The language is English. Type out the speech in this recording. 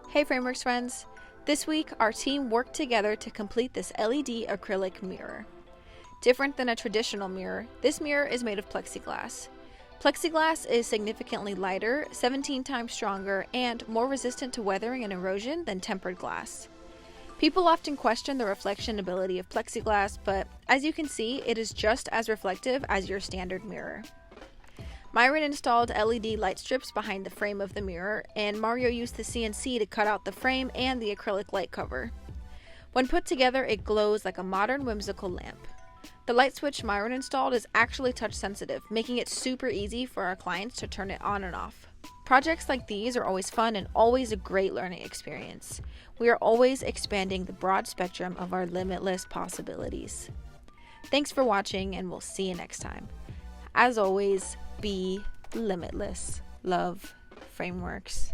Hey Frameworks friends! This week, our team worked together to complete this LED acrylic mirror. Different than a traditional mirror, this mirror is made of plexiglass. Plexiglass is significantly lighter, 17 times stronger, and more resistant to weathering and erosion than tempered glass. People often question the reflection ability of plexiglass, but as you can see, it is just as reflective as your standard mirror. Myron installed LED light strips behind the frame of the mirror, and Mario used the CNC to cut out the frame and the acrylic light cover. When put together, it glows like a modern whimsical lamp. The light switch Myron installed is actually touch sensitive, making it super easy for our clients to turn it on and off. Projects like these are always fun and always a great learning experience. We are always expanding the broad spectrum of our limitless possibilities. Thanks for watching, and we'll see you next time. As always, be limitless. Love, Frameworks.